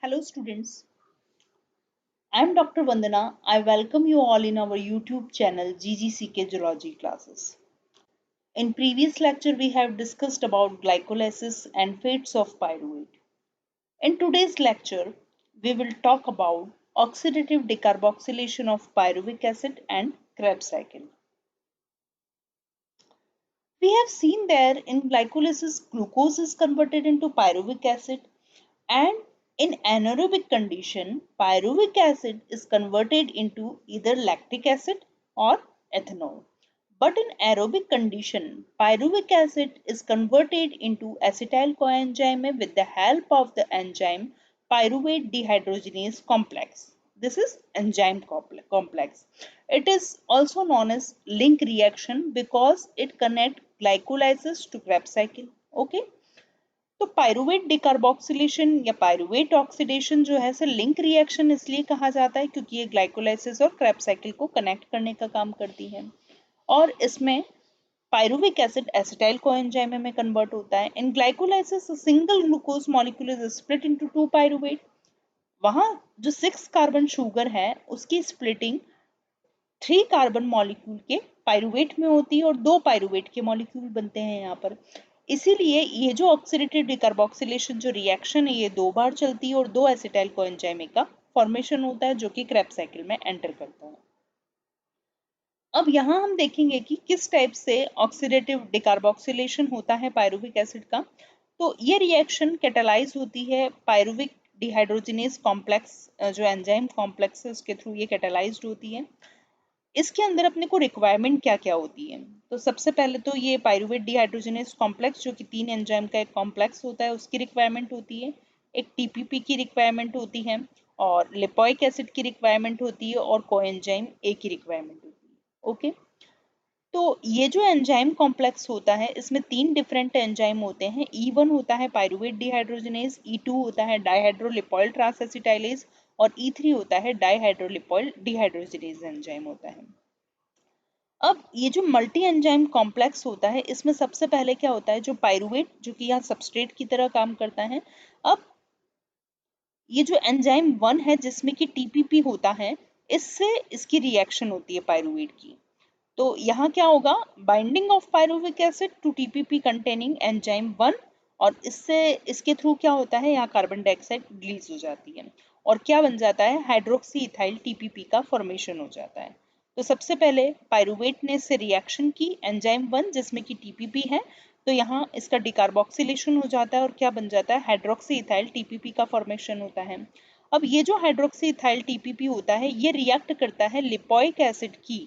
Hello students, I am Dr. Vandana. I welcome you all in our YouTube channel GGCK Geology classes. In previous lecture we have discussed about glycolysis and fates of pyruvate. In today's lecture we will talk about oxidative decarboxylation of pyruvic acid and Krebs cycle. We have seen there in glycolysis glucose is converted into pyruvic acid and in anaerobic condition pyruvic acid is converted into either lactic acid or ethanol. But in aerobic condition pyruvic acid is converted into acetyl coenzyme with the help of the enzyme pyruvate dehydrogenase complex. This is enzyme complex. It is also known as link reaction because it connects glycolysis to Krebs cycle. Okay. तो pyruvate decarboxylation या pyruvate oxidation जो है से link reaction इसलिए कहा जाता है क्योंकि ये ग्लाइकोलाइसिस और क्रेब्स साइकिल को कनेक्ट करने का काम करती है और इसमें पायरुविक एसिड एसिटाइल कोएंजाइम में कन्वर्ट होता है. In glycolysis single glucose molecule is split into two pyruvate. वहां जो 6 कार्बन शुगर है उसकी स्प्लिटिंग 3 कार्बन मॉलिक्यूल के पायरुवेट में होती है और 2 पायरुवेट के मॉलिक्यूल बनते हैं यहाँ पर. इसीलिए ये जो ऑक्सीडेटिव डिकार्बोक्सिलेशन जो रिएक्शन है ये 2 बार चलती है और 2 एसिटाइल कोएंजाइम का फॉर्मेशन होता है जो कि क्रेब्स साइकिल में एंटर करता है. अब यहाँ हम देखेंगे कि किस टाइप से ऑक्सीडेटिव डिकार्बोक्सिलेशन होता है पायरुविक एसिड का. तो ये रिएक्शन कैटालाइज होती है पायरुविक डिहाइड्रोजिनेज कॉम्प्लेक्स जो एंजाइम कॉम्प्लेक्स है उसके थ्रू ये कैटालाइज्ड होती है. इसके अंदर अपने को रिक्वायरमेंट क्या क्या होती है. तो सबसे पहले तो ये पायरुवेट डिहाइड्रोजनेस कॉम्प्लेक्स जो कि 3 एंजाइम का एक कॉम्प्लेक्स होता है उसकी रिक्वायरमेंट होती है. एक टीपीपी की रिक्वायरमेंट होती है और लिपोइक एसिड की रिक्वायरमेंट होती है और कोएंजाइम ए की रिक्वायरमेंट होती है. ओके. तो ये जो एंजाइम कॉम्प्लेक्स होता है इसमें 3 डिफरेंट एंजाइम होते हैं. E1 होता है पायरुवेट डिहाइड्रोजनेस, E2 होता है डाइहाइड्रोलिपोइल ट्रांसएसिटाइलेज और E3 होता है डाइहाइड्रोलिपोइल डिहाइड्रोजनेस एंजाइम होता है. अब ये जो मल्टी एंजाइम कॉम्प्लेक्स होता है इसमें सबसे पहले क्या होता है जो पायरुवेट जो कि यहाँ सबस्ट्रेट की तरह काम करता है. अब ये जो एंजाइम 1 है जिसमें कि टीपीपी होता है इससे इसकी रिएक्शन होती है पायरुवेट की. तो यहाँ क्या होगा binding of pyruvic acid to TPP containing enzyme 1 और इससे इसके थ्रू क्या होता है यहाँ कार्बन डाइऑक्साइड रिलीज हो जाती है और क्या बन जाता है हाइड्रोक्सी इथाइल टीपीपी का फॉर्मेशन हो जाता है. तो सबसे पहले पायरुवेट ने इससे रिएक्शन की एंजाइम 1 जिसमें कि टीपीपी है तो यहाँ इसका डिकार्बोक्सिलेशन हो जाता है और क्या बन जाता है हाइड्रोक्सी इथाइल टीपीपी का फॉर्मेशन होता है. अब ये जो हाइड्रोक्सी इथाइल टीपीपी होता है ये रिएक्ट करता है लिपोइक एसिड की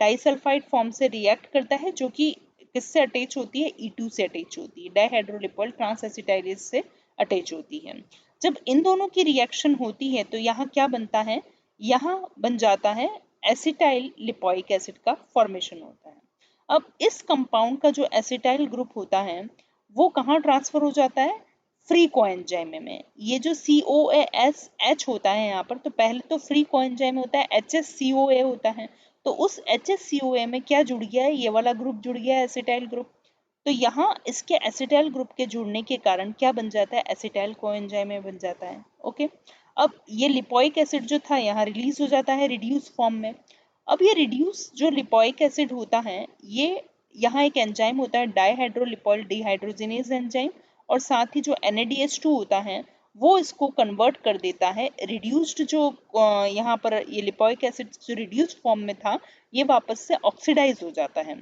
डाइसल्फाइड फॉर्म से रिएक्ट करता है जो कि किससे अटैच होती है E2 से अटैच होती है डाइहाइड्रोलिपोइल ट्रांसएसिटाइलेज से अटैच होती है. जब इन दोनों की रिएक्शन होती है तो यहाँ क्या बनता है यहाँ बन जाता है एसिटाइल लिपोइक एसिड का फॉर्मेशन होता है. अब इस कंपाउंड का जो एसिटाइल ग्रुप होता है वो कहाँ ट्रांसफर हो जाता है फ्री कोएंजाइम में. ये जो COASH होता है यहाँ पर तो पहले तो फ्री कोएंजाइम होता है HSCOA होता है. तो उस HSCOA में क्या जुड़ गया है ये वाला ग्रुप जुड़ गया है एसिटाइल ग्रुप. तो यहाँ इसके एसिटाइल ग्रुप के जुड़ने के कारण क्या बन जाता है एसिटाइल कोएंजाइम बन जाता है. ओके. अब ये लिपोइक एसिड जो था यहाँ रिलीज हो जाता है रिड्यूस फॉर्म में. अब ये रिड्यूस जो लिपोइक एसिड होता है ये यहाँ एक एंजाइम होता है डाइहाइड्रोलिपोइल डिहाइड्रोजिनेज एंजाइम और साथ ही जो NADH2 होता है वो इसको कन्वर्ट कर देता है रिड्यूस्ड जो यहाँ पर ये लिपोइक एसिड जो रिड्यूस्ड फॉर्म में था ये वापस से ऑक्सीडाइज हो जाता है.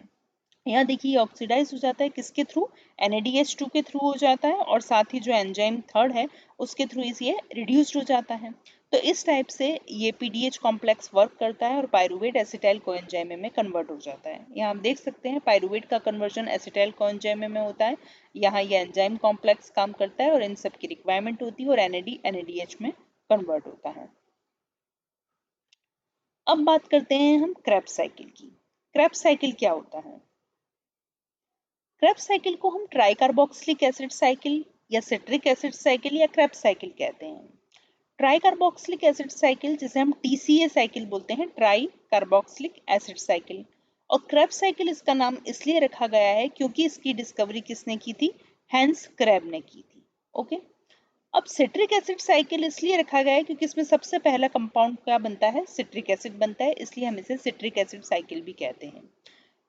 यहाँ देखिए ऑक्सीडाइज हो जाता है किसके थ्रू NADH2 के थ्रू हो जाता है और साथ ही जो एंजाइम थर्ड है उसके थ्रू ये रिड्यूस्ड हो जाता है. तो इस टाइप से ये PDH कॉम्प्लेक्स वर्क करता है और पायरुवेट एसिटाइल कोएंजाइम में कन्वर्ट हो जाता है. यहाँ आप देख सकते हैं पायरुवेट का कन्वर्जन एसिटाइल कोएंजाइम में होता है. यहाँ ये एंजाइम कॉम्प्लेक्स काम करता है और इन सब की रिक्वायरमेंट होती है और NADH में कन्वर्ट होता है. अब बात करते हैं हम क्रेब्स साइकिल की. क्रेब्स साइकिल क्या होता है. क्रेब्स साइकिल को हम ट्राई कार्बोक्सिलिक एसिड साइकिल या सिट्रिक एसिड साइकिल या क्रेब्स साइकिल कहते हैं. ट्राई कार्बोक्सिलिक एसिड साइकिल जिसे हम TCA साइकिल बोलते हैं ट्राई कार्बोक्सिलिक एसिड साइकिल और क्रेब्स साइकिल इसका नाम इसलिए रखा गया है क्योंकि इसकी डिस्कवरी किसने की थी हैंस क्रेब ने की थी. ओके. अब सिट्रिक एसिड साइकिल इसलिए रखा गया है क्योंकि इसमें सबसे पहला कंपाउंड क्या बनता है, सिट्रिक एसिड बनता है, इसलिए हम इसे सिट्रिक एसिड साइकिल भी कहते हैं।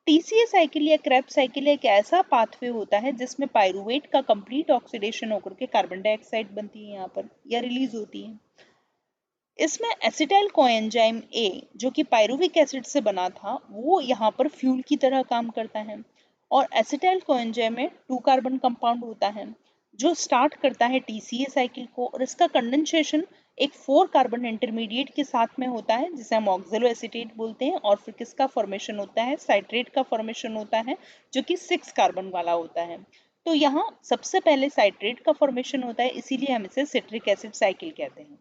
टीसीए साइकिल या क्रेब्स साइकिल एक ऐसा पाथवे होता है जिसमें पाइरुवेट का कंप्लीट ऑक्सीडेशन होकर के कार्बन डाइऑक्साइड बनती है यहाँ पर या रिलीज होती है। इसमें एसिटाइल कोएंजाइम ए जो कि पाइरुविक एसिड से बना था वो यहाँ पर फ्यूल की तरह काम करता है, और एसिटाइल कोएंजाइम में 2 कार्बन कंपाउंड होता है जो स्टार्ट करता है टीसीए साइकिल को, और इसका कंडेंसेशन एक 4 कार्बन इंटरमीडिएट के साथ में होता है जिसे हम ऑक्जेलो एसीटेट बोलते हैं, और फिर किसका फॉर्मेशन होता है, साइट्रेट का फॉर्मेशन होता है जो कि 6 कार्बन वाला होता है। तो यहाँ सबसे पहले साइट्रेट का फॉर्मेशन होता है, इसीलिए हम इसे सिट्रिक एसिड साइकिल कहते हैं।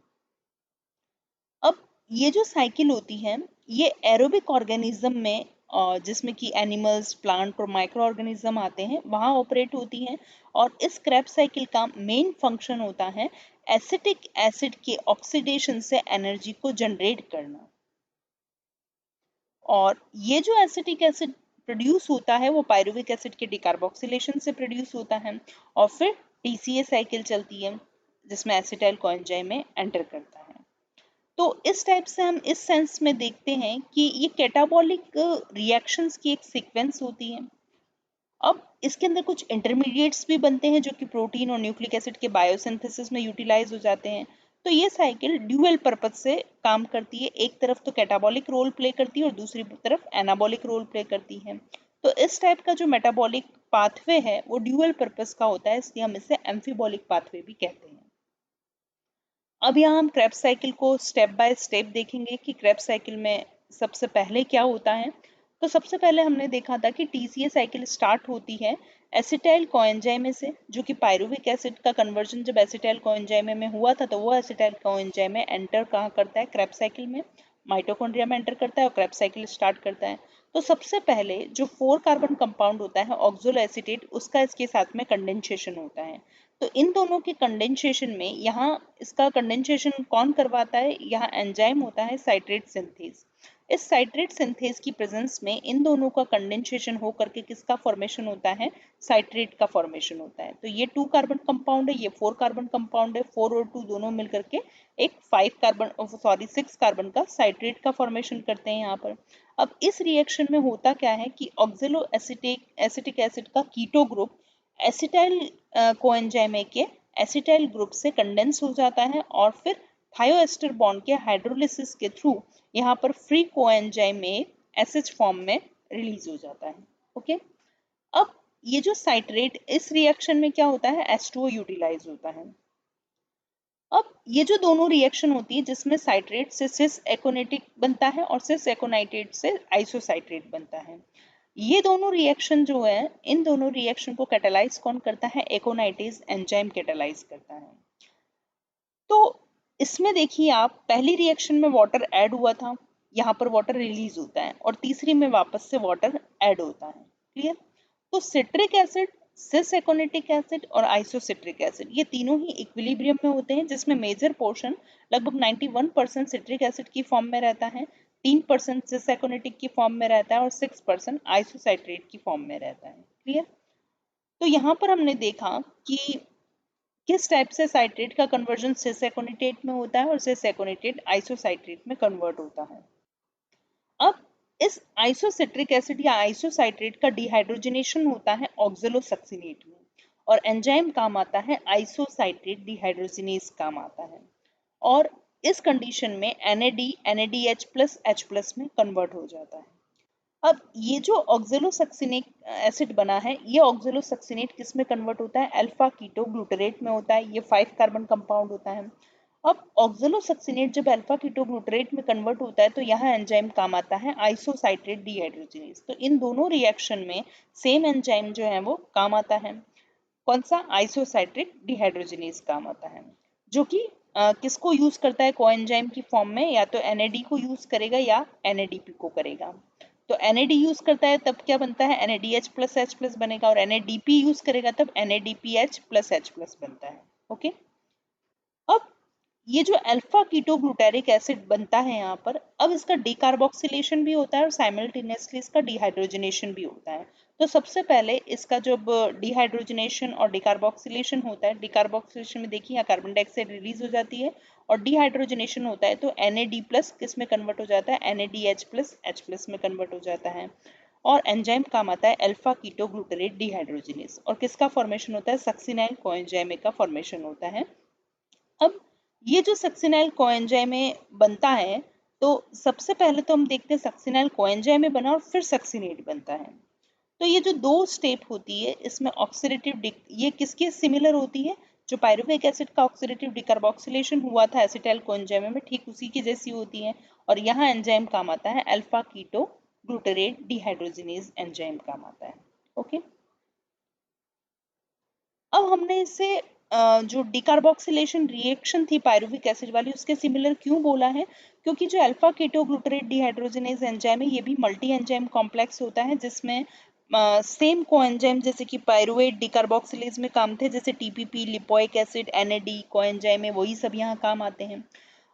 अब ये जो साइकिल होती है ये एरोबिक ऑर्गेनिज्म में जिसमें कि एनिमल्स, प्लांट और माइक्रो ऑर्गेनिज्म आते हैं वहां ऑपरेट होती है, और इस क्रेब्स साइकिल का मेन फंक्शन होता है एसिटिक एसिड के ऑक्सीडेशन से एनर्जी को जनरेट करना। और ये जो एसिटिक एसिड प्रोड्यूस होता है वो पाइरुविक एसिड के डिकार्बोक्सिलेशन से प्रोड्यूस होता है, और फिर टीसीए साइकिल चलती है जिसमें एसिटाइल कोएंजाइम में एंटर करता है। तो इस टाइप से हम इस सेंस में देखते हैं कि ये कैटाबॉलिक रिएक्शंस की एक सीक्वेंस होती है। अब इसके अंदर कुछ इंटरमीडिएट्स भी बनते हैं जो कि प्रोटीन और न्यूक्लिक एसिड के बायोसिंथेसिस में यूटिलाइज हो जाते हैं। तो ये साइकिल ड्यूअल पर्पस से काम करती है, एक तरफ तो कैटाबॉलिक रोल प्ले करती है और दूसरी तरफ एनाबॉलिक रोल प्ले करती है। तो इस टाइप का जो मेटाबॉलिक पाथवे है वो ड्यूअल पर्पस का होता है, इसलिए हम इसे एम्फीबॉलिक पाथवे भी कहते हैं। अब यहाँ हम क्रेब्स साइकिल को स्टेप बाय स्टेप देखेंगे कि क्रेब्स साइकिल में सबसे पहले क्या होता है। तो सबसे पहले हमने देखा था कि टीसीए साइकिल स्टार्ट होती है एसिटाइल कोएंजाइम से, जो कि पाइरुविक एसिड का कन्वर्जन जब एसिटाइल कोएंजाइम में हुआ था तो वो एसिटाइल कोएंजाइम एंटर कहाँ करता है, क्रेब्स साइकिल में, माइटोकॉन्ड्रिया में एंटर करता है और क्रेब्स साइकिल स्टार्ट करता है। तो सबसे पहले जो 4 कार्बन कंपाउंड होता है ऑक्सोलो एसीटेट, उसका इसके साथ में कंडेंसेशन होता है। तो इन दोनों के कंडेंसेशन में यहाँ इसका कंडेंसेशन कौन करवाता है, यहाँ एंजाइम होता है साइट्रेट सिंथेज। इस साइट्रेट सिंथेज की प्रेजेंस में इन दोनों का कंडेंसेशन हो करके किसका फॉर्मेशन होता है, साइट्रेट का फॉर्मेशन होता है। तो ये 2 कार्बन कंपाउंड है, ये 4 कार्बन कंपाउंड है, 4 और 2 दोनों मिलकर के एक 6 कार्बन का साइट्रेट का फॉर्मेशन करते हैं यहाँ पर। अब इस रिएक्शन में होता क्या है कि ऑक्जेलो एसिटिक एसिड का कीटो ग्रुप एसिटाइल कोएंजाइम के एसिटाइल ग्रुप से कंडेंस हो जाता है, और फिर थायोएस्टर बॉन्ड के हाइड्रोलिसिस के थ्रू यहाँ पर फ्री कोएंजाइम में एसएच फॉर्म में रिलीज हो जाता है। ओके, अब ये जो साइट्रेट इस रिएक्शन में क्या होता है, H2O यूटिलाइज होता है। अब ये जो दोनों रिएक्शन होती है जिसमें साइट्रेट से सिस एकोनेटिक बनता है और सिस एकोनाइट्रेट से आइसोसाइट्रेट बनता है, ये दोनों रिएक्शन जो है इन दोनों रिएक्शन को कैटालाइज कौन करता है, एकोनाइटेज एंजाइम कैटालाइज करता है। तो इसमें देखिए आप, पहली रिएक्शन में वाटर ऐड हुआ था, यहाँ पर वाटर रिलीज होता है, और तीसरी में वापस से वाटर ऐड होता है। क्लियर? तो सिट्रिक एसिड, सिस एकोनेटिक एसिड और आइसोसिट्रिक एसिड ये तीनों ही इक्विलिब्रियम में होते हैं, जिसमें मेजर पोर्शन लगभग 91% सिट्रिक एसिड की फॉर्म में रहता है, 3% सिस एकोनेटिक की फॉर्म में रहता है और 6% आइसोसाइट्रेट की फॉर्म में रहता है। क्लियर? तो यहाँ पर हमने देखा कि किस टाइप से साइट्रेट का कन्वर्जन सिस एकोनेटेट में होता है और सिस एकोनेटेट आइसोसाइट्रेट में कन्वर्ट होता है। अब इस आइसोसिट्रिक एसिड या आइसोसाइट्रेट का डिहाइड्रोजनेशन होता है ऑक्सैलोसक्सिनेट में, और एंजाइम काम आता है आइसोसाइट्रेट डिहाइड्रोजिनेज काम आता है, और इस कंडीशन में NAD NADH+H+ में कन्वर्ट हो जाता है। अब ये जो ऑक्सैलोसक्सिनिक एसिड बना है, ये ऑक्सैलोसक्सिनेट किस में कन्वर्ट होता है, अल्फा कीटो ग्लूटरेट में होता है, ये 5 कार्बन कंपाउंड होता है। अब ऑक्सैलोसक्सिनेट जब अल्फा कीटो ग्लूटरेट में कन्वर्ट होता है तो यहाँ एंजाइम काम आता है आइसोसाइट्रेट डिहाइड्रोजिनेज। तो इन दोनों रिएक्शन में सेम एंजाइम जो है वो काम आता है, कौन सा, आइसोसाइट्रिक डिहाइड्रोजिनेज काम आता है, जो कि किसको यूज करता है कोएंजाइम की फॉर्म में, या तो NAD को यूज करेगा या NADP को करेगा। तो NAD यूज करता है तब क्या बनता है, NADH+H+ बनेगा, और NADP यूज करेगा तब NADPH+H+ बनता है। ओके, अब ये जो अल्फा कीटो ग्लूटारिक एसिड बनता है यहाँ पर, अब इसका डीकार्बोक्सिलेशन भी होता है और साइमल्टेनियसली इसका डिहाइड्रोजनेशन भी होता है। तो सबसे पहले इसका जब डिहाइड्रोजनेशन और डिकार्बोक्सिलेशन होता है, डिकार्बोक्सिलेशन में देखिए यहाँ कार्बन डाइऑक्साइड रिलीज हो जाती है, और डिहाइड्रोजनेशन होता है तो NAD+ किस में कन्वर्ट हो जाता है, NADH+ H+ में कन्वर्ट हो जाता है। और एंजाइम काम आता है अल्फा कीटो ग्लूटरेट डिहाइड्रोजिनेज, और किसका फॉर्मेशन होता है, सक्सिनाइल कोएंजाइम का फॉर्मेशन होता है। अब ये जो सक्सिनाइल कोएंजाइम बनता है, तो सबसे पहले तो हम देखते हैं सक्सिनाइल कोएंजाइम बना और फिर सक्सिनेट बनता है। तो ये जो दो स्टेप होती है इसमें ऑक्सीडेटिव, ये किसके सिमिलर होती है, जो पायरुविक एसिड का ऑक्सीडेटिव डिकार्बोक्सिलेशन हुआ था एसिटाइल कोएंजाइम में, ठीक उसी की जैसी होती है। और यहाँ एंजाइम काम आता है alpha keto glutarate dehydrogenase enzyme काम आता है। ओके, अब हमने इसे जो डिकार्बोक्सिलेशन रिएक्शन थी पायरुविक एसिड वाली उसके सिमिलर क्यों बोला है, क्योंकि जो alpha keto glutarate dehydrogenase enzyme है ये भी मल्टी एंजाइम कॉम्प्लेक्स होता है, जिसमें सेम कोएंजाइम जैसे कि पायरुवेट डिकार्बोक्सिलेज में काम थे, जैसे TPP, lipoic acid, NAD coenzyme है, वही सब यहाँ काम आते हैं।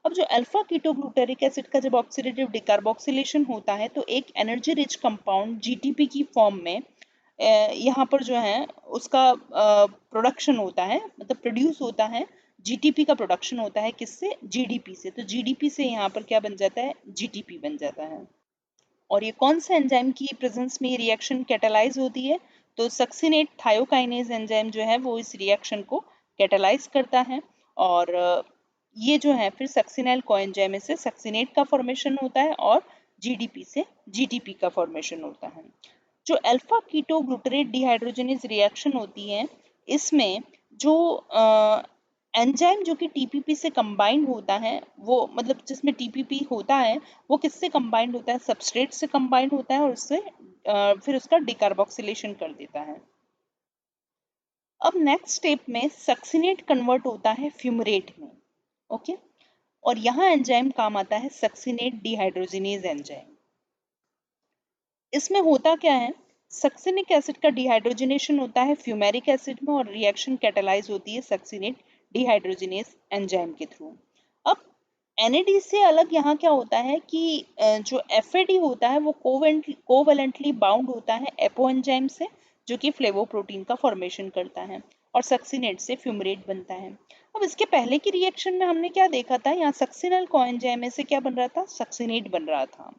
अब जो अल्फा कीटो ग्लूटेरिक एसिड का जब ऑक्सीडेटिव डिकार्बोक्सिलेशन होता है तो एक एनर्जी रिच कंपाउंड GTP की फॉर्म में यहाँ पर जो है उसका प्रोडक्शन होता है, मतलब प्रोड्यूस होता है, GTP का प्रोडक्शन होता है किससे, GDP से। तो GDP से यहाँ पर क्या बन जाता है, GTP बन जाता है। और ये कौन से एंजाइम की प्रेजेंस में ये रिएक्शन कैटालाइज होती है, तो सक्सिनेट थायोकाइनेज एंजाइम जो है वो इस रिएक्शन को कैटालाइज करता है, और ये जो है फिर सक्सिनाइल कोएंजाइम से सक्सिनेट का फॉर्मेशन होता है और GDP से GTP का फॉर्मेशन होता है। जो alpha keto glutarate dehydrogenase reaction होती है इसमें जो एंजाइम जो कि TPP से कंबाइंड होता है, वो मतलब जिसमें TPP होता है वो किससे कंबाइंड होता है, सबस्ट्रेट से कंबाइंड होता है, और उससे फिर उसका डिकार्बोक्सिलेशन कर देता है। अब नेक्स्ट स्टेप में सक्सिनेट कन्वर्ट होता है फ्यूमरेट में। ओके, और यहाँ एंजाइम काम आता है सक्सिनेट डिहाइड्रोजिनेज एंजाइम। इसमें होता क्या है, सक्सिनिक एसिड का डिहाइड्रोजनेशन होता है फ्यूमेरिक एसिड में, और रिएक्शन कैटालाइज होती है सक्सिनेट डिहाइड्रोजिनेज एंजाइम के थ्रू। अब NAD से अलग यहाँ क्या होता है कि जो FAD होता है वो कोवेलेंटली बाउंड होता है एपो एंजाइम से, जो कि फ्लेवोप्रोटीन का फॉर्मेशन करता है, और सक्सिनेट से फ्यूमरेट बनता है। अब इसके पहले की रिएक्शन में हमने क्या देखा था, यहाँ सक्सिनल कोएंजाइम से क्या बन रहा था, सक्सिनेट बन रहा था।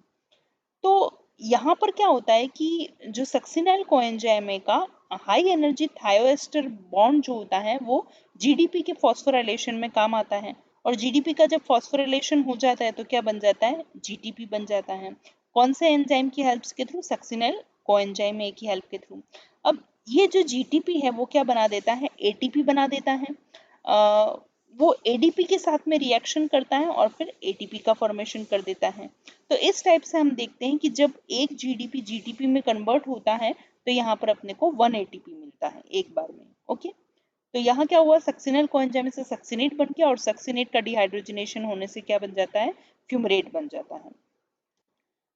तो यहाँ पर क्या होता है कि जो सक्सिनाइल कोएंजाइम का हाई एनर्जी थायोएस्टर बॉन्ड जो होता है वो GDP के फॉस्फोराइलेशन में काम आता है, और GDP का जब फॉस्फोराइलेशन हो जाता है तो क्या बन जाता है, GTP बन जाता है। कौन से एंजाइम की हेल्प के थ्रू, सक्सिनाइल कोएंजाइम की हेल्प के थ्रू। अब ये जो GTP है वो क्या बना देता है, ATP बना देता है। वो ADP के साथ में रिएक्शन करता है और फिर ATP का फॉर्मेशन कर देता है। तो इस टाइप से हम देखते हैं कि जब एक GDP GTP में कन्वर्ट होता है तो यहाँ पर अपने को 1 ATP मिलता है एक बार में। ओके, तो यहाँ क्या हुआ, सक्सिनल कोएंजाइम से सक्सिनेट बन गया, और सक्सिनेट का डिहाइड्रोजनेशन होने से क्या बन जाता है, फ्यूमरेट बन जाता है।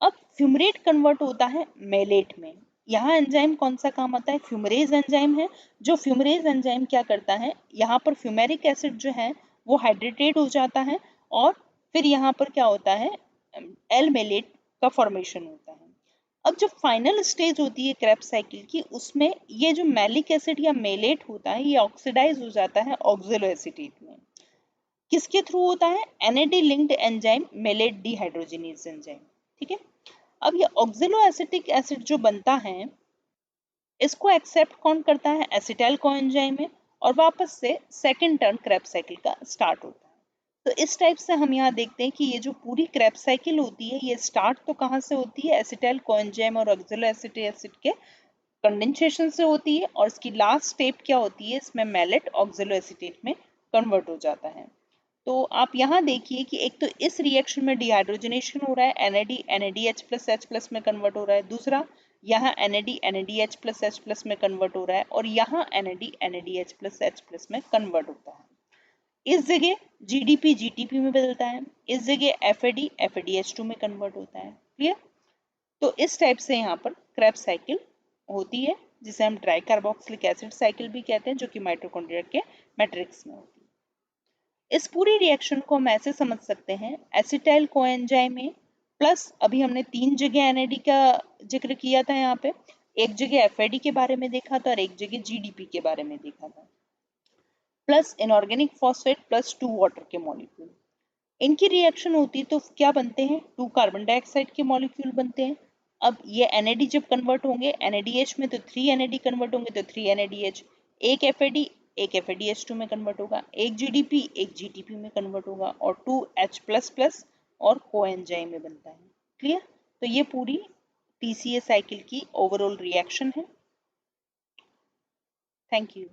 अब फ्यूमरेट कन्वर्ट होता है मेलेट में। यहाँ एंजाइम कौन सा काम आता है, फ्यूमरेज एंजाइम है। जो फ्यूमरेज एंजाइम क्या करता है, यहाँ पर फ्यूमेरिक एसिड जो है वो हाइड्रेटेड हो जाता है, और फिर यहाँ पर क्या होता है, एल मेलेट का फॉर्मेशन होता है। अब जो फाइनल स्टेज होती है क्रेब्स साइकिल की, उसमें ये जो मैलिक एसिड या मेलेट होता है ये ऑक्सीडाइज हो जाता है ऑक्जेलो एसीटेट में। किसके थ्रू होता है, NAD linked enzyme maleate dehydrogenase enzyme. ठीक है, अब ये ऑक्जेलो एसिटिक एसिड जो बनता है इसको एक्सेप्ट कौन करता है, एसिटाइल कोएंजाइम में, और वापस से सेकंड टर्न क्रेब्स साइकिल का स्टार्ट होता है। तो इस टाइप से हम यहाँ देखते हैं कि ये जो पूरी क्रेब्स साइकिल होती है ये स्टार्ट तो कहाँ से होती है, एसिटाइल कोएंजाइम और ऑक्जेलो एसिटिक एसिड के कंडेंसेशन से होती है, और इसकी लास्ट स्टेप क्या होती है, इसमें मेलेट ऑक्जेलो एसिटेट में कन्वर्ट हो जाता है। तो आप यहाँ देखिए कि एक तो इस रिएक्शन में डिहाइड्रोजनेशन हो रहा है, NAD NADH+H+ में कन्वर्ट हो रहा है, दूसरा यहाँ NAD NADH+H+ में कन्वर्ट हो रहा है, और यहाँ NAD NADH+H+ में कन्वर्ट होता है। इस जगह GDP GTP में बदलता है, इस जगह FAD FADH2 में कन्वर्ट होता है। क्लियर, तो इस टाइप से यहाँ पर क्रेब्स साइकिल होती है, जिसे हम ट्राई कार्बोक्सिलिक एसिड साइकिल भी कहते हैं, जो कि माइटोकॉन्ड्रिया के मैट्रिक्स में होती है। इस पूरी रिएक्शन को हम ऐसे समझ सकते हैं, एसिटाइल कोएंजाइम प्लस, अभी हमने 3 जगह NAD का जिक्र किया था यहाँ पे, एक जगह FAD के बारे में देखा था और एक जगह GDP के बारे में देखा था। Plus inorganic phosphate plus 2 water के मॉलिक्यूल, इनकी रिएक्शन होती है तो क्या बनते हैं, 2 कार्बन डाइऑक्साइड के मॉलिक्यूल बनते हैं। अब ये NAD जब कन्वर्ट होंगे NADH में तो 3 NAD कन्वर्ट होंगे तो 3 NADH, एक FAD एक FADH2 में कन्वर्ट होगा, एक GDP एक GTP में कन्वर्ट होगा और 2H++ और कोएंजाइम में बनता है। क्लियर? तो ये पूरी TCA साइकिल की ओवरऑल रिएक्शन है। Thank you.